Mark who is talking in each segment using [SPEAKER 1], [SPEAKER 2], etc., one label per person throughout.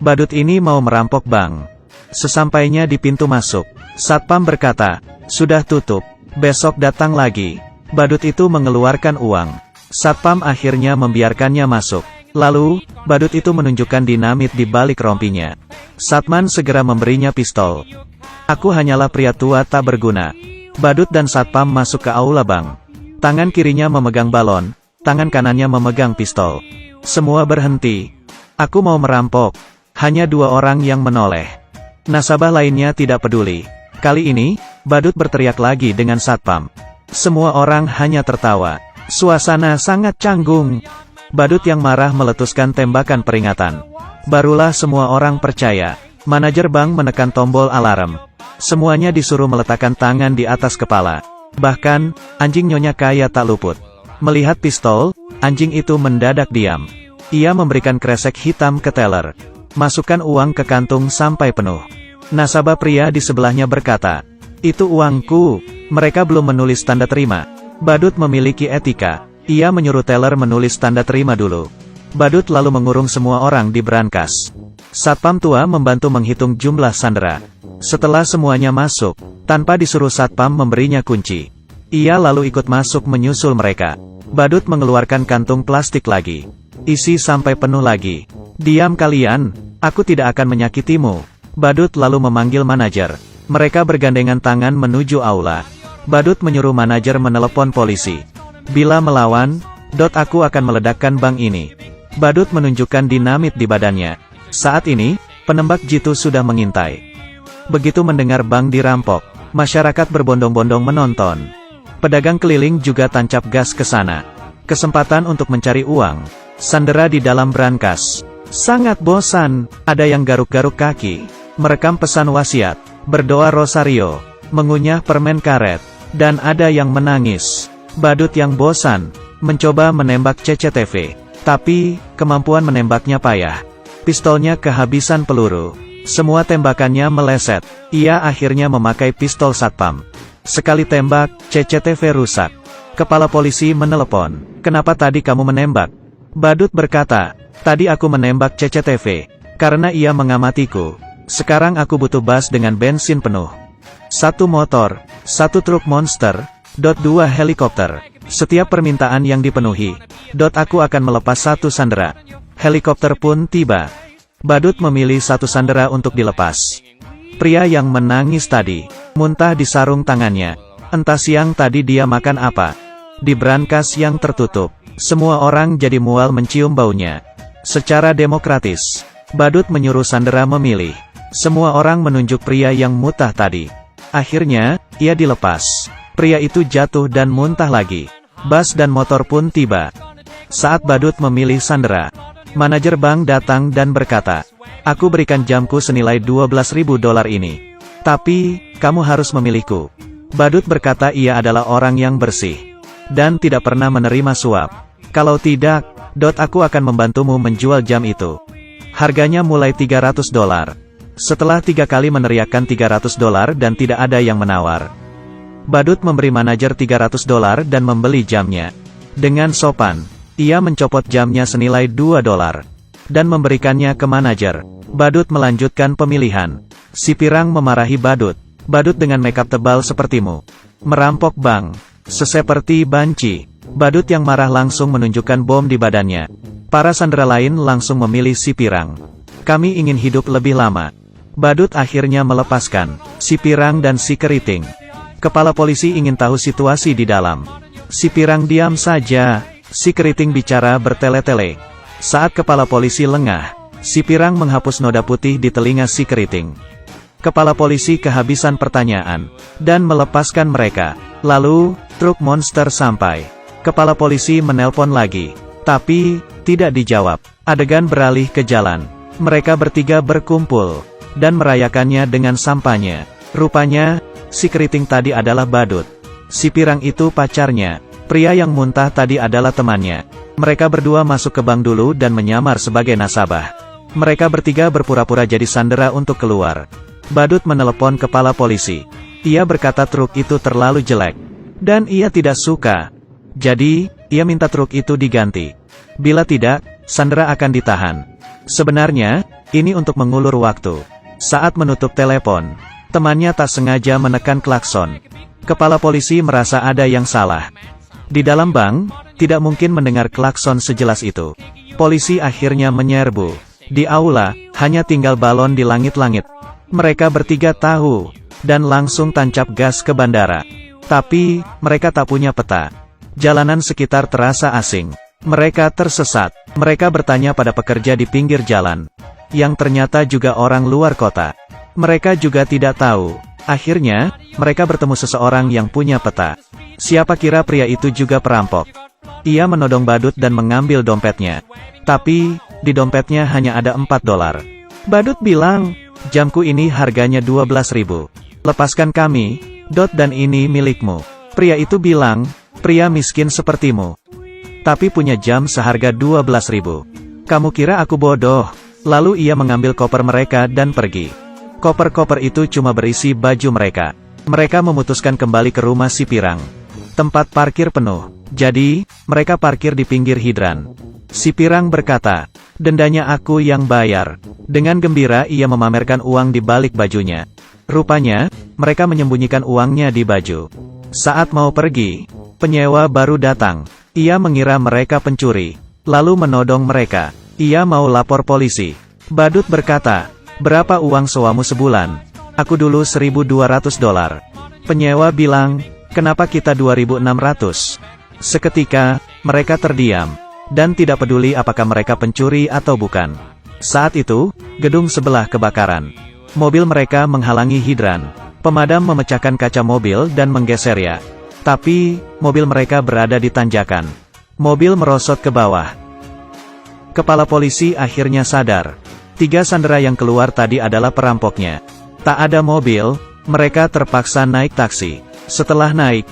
[SPEAKER 1] Badut ini mau merampok bank. Sesampainya di pintu masuk, satpam berkata, "Sudah tutup, besok datang lagi." Badut itu mengeluarkan uang. Satpam akhirnya membiarkannya masuk. Lalu, badut itu menunjukkan dinamit di balik rompinya. Satman segera memberinya pistol. "Aku hanyalah pria tua tak berguna." Badut dan satpam masuk ke aula bank. Tangan kirinya memegang balon, tangan kanannya memegang pistol. Semua berhenti. "Aku mau merampok." Hanya 2 orang yang menoleh. Nasabah lainnya tidak peduli. Kali ini, badut berteriak lagi dengan satpam. Semua orang hanya tertawa. Suasana sangat canggung. Badut yang marah meletuskan tembakan peringatan. Barulah semua orang percaya. Manajer bank menekan tombol alarm. Semuanya disuruh meletakkan tangan di atas kepala. Bahkan, anjing Nyonya Kaya tak luput. Melihat pistol, anjing itu mendadak diam. Ia memberikan kresek hitam ke teller. "Masukkan uang ke kantung sampai penuh." Nasabah pria di sebelahnya berkata, "Itu uangku." Mereka belum menulis tanda terima. Badut memiliki etika. Ia menyuruh teller menulis tanda terima dulu. Badut lalu mengurung semua orang di brankas. Satpam tua membantu menghitung jumlah sandera. Setelah semuanya masuk, tanpa disuruh satpam memberinya kunci. Ia lalu ikut masuk menyusul mereka. Badut mengeluarkan kantung plastik lagi. "Isi sampai penuh lagi." "Diam kalian, aku tidak akan menyakitimu." Badut lalu memanggil manajer. Mereka bergandengan tangan menuju aula. Badut menyuruh manajer menelepon polisi. "Bila melawan, aku akan meledakkan bank ini." Badut menunjukkan dinamit di badannya. Saat ini, penembak jitu sudah mengintai. Begitu mendengar bank dirampok, masyarakat berbondong-bondong menonton. Pedagang keliling juga tancap gas ke sana. Kesempatan untuk mencari uang. Sandera di dalam brankas. Sangat bosan, ada yang garuk-garuk kaki, merekam pesan wasiat, berdoa rosario, mengunyah permen karet, dan ada yang menangis. Badut yang bosan, mencoba menembak CCTV. Tapi, kemampuan menembaknya payah. Pistolnya kehabisan peluru. Semua tembakannya meleset. Ia akhirnya memakai pistol satpam. Sekali tembak, CCTV rusak. Kepala polisi menelepon. "Kenapa tadi kamu menembak?" Badut berkata, "Tadi aku menembak CCTV, karena ia mengamatiku. Sekarang aku butuh bus dengan bensin penuh. 1 motor, 1 truk monster, 2 helikopter. Setiap permintaan yang dipenuhi, aku akan melepas 1 sandera." Helikopter pun tiba. Badut memilih 1 sandera untuk dilepas. Pria yang menangis tadi, muntah di sarung tangannya. Entah siang tadi dia makan apa. Di brankas yang tertutup, semua orang jadi mual mencium baunya. Secara demokratis, badut menyuruh sandera memilih. Semua orang menunjuk pria yang muntah tadi. Akhirnya, ia dilepas. Pria itu jatuh dan muntah lagi. Bus dan motor pun tiba. Saat badut memilih sandera, manajer bank datang dan berkata, "Aku berikan jamku senilai $12.000 ini. Tapi, kamu harus memilihku." Badut berkata ia adalah orang yang bersih. Dan tidak pernah menerima suap. "Kalau tidak, aku akan membantumu menjual jam itu. Harganya mulai $300. Setelah 3 kali meneriakkan $300 dan tidak ada yang menawar, badut memberi manajer $300 dan membeli jamnya. Dengan sopan, ia mencopot jamnya senilai $2 dan memberikannya ke manajer. Badut melanjutkan pemilihan. Si pirang memarahi badut. "Badut dengan makeup tebal sepertimu merampok bank, seperti banci." Badut yang marah langsung menunjukkan bom di badannya. Para sandera lain langsung memilih si pirang. "Kami ingin hidup lebih lama." Badut akhirnya melepaskan si pirang dan si keriting. Kepala polisi ingin tahu situasi di dalam. Si pirang diam saja. Si keriting bicara bertele-tele. Saat kepala polisi lengah, si pirang menghapus noda putih di telinga si keriting. Kepala polisi kehabisan pertanyaan, dan melepaskan mereka. Lalu, truk monster sampai. Kepala polisi menelpon lagi. Tapi, tidak dijawab. Adegan beralih ke jalan. Mereka bertiga berkumpul, dan merayakannya dengan sampahnya. Rupanya, si keriting tadi adalah badut. Si pirang itu pacarnya. Pria yang muntah tadi adalah temannya. Mereka berdua masuk ke bank dulu dan menyamar sebagai nasabah. Mereka bertiga berpura-pura jadi sandera untuk keluar. Badut menelepon kepala polisi. Ia berkata truk itu terlalu jelek. Dan ia tidak suka. Jadi, ia minta truk itu diganti. Bila tidak, Sandra akan ditahan. Sebenarnya, ini untuk mengulur waktu. Saat menutup telepon, temannya tak sengaja menekan klakson. Kepala polisi merasa ada yang salah. Di dalam bank, tidak mungkin mendengar klakson sejelas itu. Polisi akhirnya menyerbu. Di aula, hanya tinggal balon di langit-langit. Mereka bertiga tahu, dan langsung tancap gas ke bandara. Tapi, mereka tak punya peta. Jalanan sekitar terasa asing. Mereka tersesat. Mereka bertanya pada pekerja di pinggir jalan, yang ternyata juga orang luar kota. Mereka juga tidak tahu. Akhirnya, mereka bertemu seseorang yang punya peta. Siapa kira pria itu juga perampok. Ia menodong badut dan mengambil dompetnya. Tapi, di dompetnya hanya ada $4. Badut bilang, jamku ini harganya 12.000. Lepaskan kami, dan ini milikmu. Pria itu bilang, pria miskin sepertimu, tapi punya jam seharga 12.000. Kamu kira aku bodoh? Lalu ia mengambil koper mereka dan pergi. Koper-koper itu cuma berisi baju mereka. Mereka memutuskan kembali ke rumah si Pirang. Tempat parkir penuh, jadi, mereka parkir di pinggir hidran. Si Pirang berkata, dendanya aku yang bayar. Dengan gembira ia memamerkan uang di balik bajunya. Rupanya, mereka menyembunyikan uangnya di baju. Saat mau pergi, penyewa baru datang. Ia mengira mereka pencuri, lalu menodong mereka. Ia mau lapor polisi. Badut berkata, berapa uang sewamu sebulan? Aku dulu $1.200. Penyewa bilang, kenapa kita 2.600? Seketika, mereka terdiam, dan tidak peduli apakah mereka pencuri atau bukan. Saat itu, gedung sebelah kebakaran. Mobil mereka menghalangi hidran. Pemadam memecahkan kaca mobil dan menggesernya. Tapi, mobil mereka berada di tanjakan. Mobil merosot ke bawah. Kepala polisi akhirnya sadar. 3 sandera yang keluar tadi adalah perampoknya. Tak ada mobil, mereka terpaksa naik taksi. Setelah naik,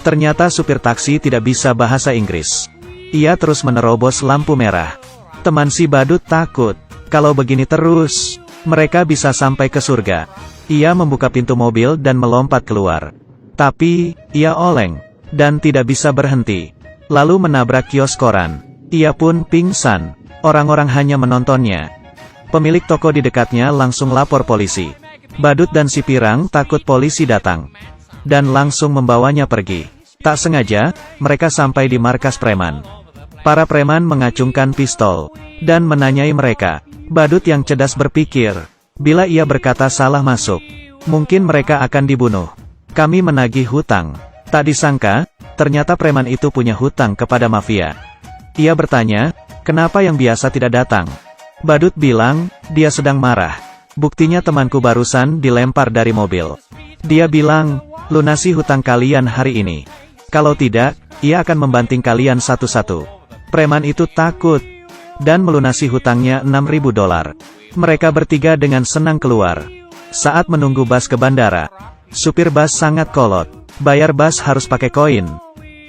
[SPEAKER 1] ternyata supir taksi tidak bisa bahasa Inggris. Ia terus menerobos lampu merah. Teman si badut takut. Kalau begini terus, mereka bisa sampai ke surga. Ia membuka pintu mobil dan melompat keluar. Tapi, ia oleng, dan tidak bisa berhenti. Lalu menabrak kios koran. Ia pun pingsan. Orang-orang hanya menontonnya. Pemilik toko di dekatnya langsung lapor polisi. Badut dan si Pirang takut polisi datang, dan langsung membawanya pergi. Tak sengaja, mereka sampai di markas preman. Para preman mengacungkan pistol, dan menanyai mereka. Badut yang cerdas berpikir, bila ia berkata salah masuk, mungkin mereka akan dibunuh. Kami menagih hutang. Tak disangka, ternyata preman itu punya hutang kepada mafia. Ia bertanya, kenapa yang biasa tidak datang? Badut bilang, dia sedang marah. Buktinya temanku barusan dilempar dari mobil. Dia bilang, lunasi hutang kalian hari ini. Kalau tidak, ia akan membanting kalian satu-satu. Preman itu takut, dan melunasi hutangnya $6.000. Mereka bertiga dengan senang keluar. Saat menunggu bus ke bandara, supir bus sangat kolot. Bayar bus harus pakai koin.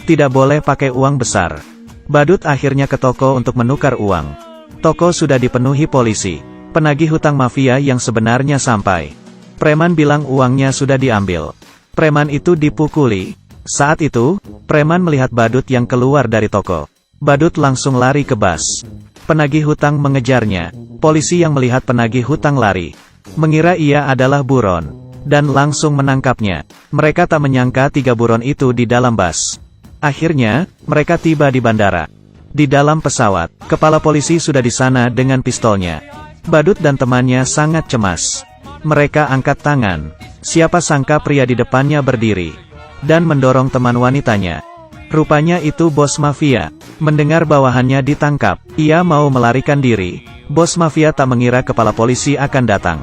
[SPEAKER 1] Tidak boleh pakai uang besar. Badut akhirnya ke toko untuk menukar uang. Toko sudah dipenuhi polisi. Penagih hutang mafia yang sebenarnya sampai. Preman bilang uangnya sudah diambil. Preman itu dipukuli. Saat itu, preman melihat badut yang keluar dari toko. Badut langsung lari ke bus. Penagih hutang mengejarnya. Polisi yang melihat penagih hutang lari, mengira ia adalah buron, dan langsung menangkapnya. Mereka tak menyangka 3 buron itu di dalam bus. Akhirnya, mereka tiba di bandara. Di dalam pesawat, kepala polisi sudah di sana dengan pistolnya. Badut dan temannya sangat cemas. Mereka angkat tangan. Siapa sangka pria di depannya berdiri, dan mendorong teman wanitanya. Rupanya itu bos mafia. Mendengar bawahannya ditangkap, ia mau melarikan diri. Bos mafia tak mengira kepala polisi akan datang.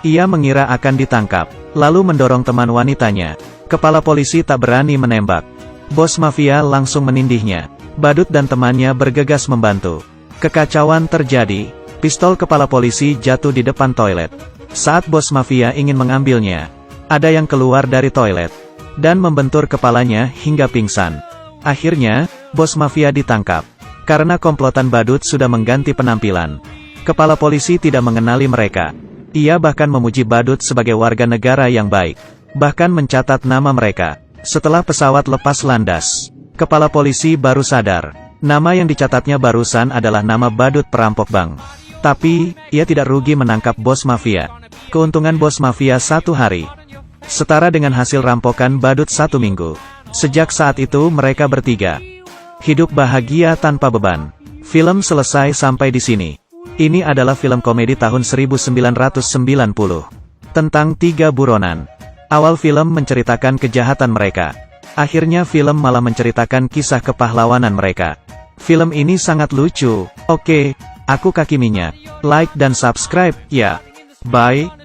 [SPEAKER 1] Ia mengira akan ditangkap, lalu mendorong teman wanitanya. Kepala polisi tak berani menembak. Bos mafia langsung menindihnya. Badut dan temannya bergegas membantu. Kekacauan terjadi. Pistol kepala polisi jatuh di depan toilet. Saat bos mafia ingin mengambilnya, ada yang keluar dari toilet, dan membentur kepalanya hingga pingsan. Akhirnya, bos mafia ditangkap. Karena komplotan badut sudah mengganti penampilan. Kepala polisi tidak mengenali mereka. Ia bahkan memuji badut sebagai warga negara yang baik. Bahkan mencatat nama mereka. Setelah pesawat lepas landas, kepala polisi baru sadar. Nama yang dicatatnya barusan adalah nama badut perampok bank. Tapi, ia tidak rugi menangkap bos mafia. Keuntungan bos mafia 1 hari setara dengan hasil rampokan badut 1 minggu. Sejak saat itu mereka bertiga hidup bahagia tanpa beban. Film selesai sampai di sini. Ini adalah film komedi tahun 1990 tentang 3 buronan. Awal film menceritakan kejahatan mereka. Akhirnya film malah menceritakan kisah kepahlawanan mereka. Film ini sangat lucu. Oke, aku Kaki Minyak. Like dan subscribe, ya. Bye.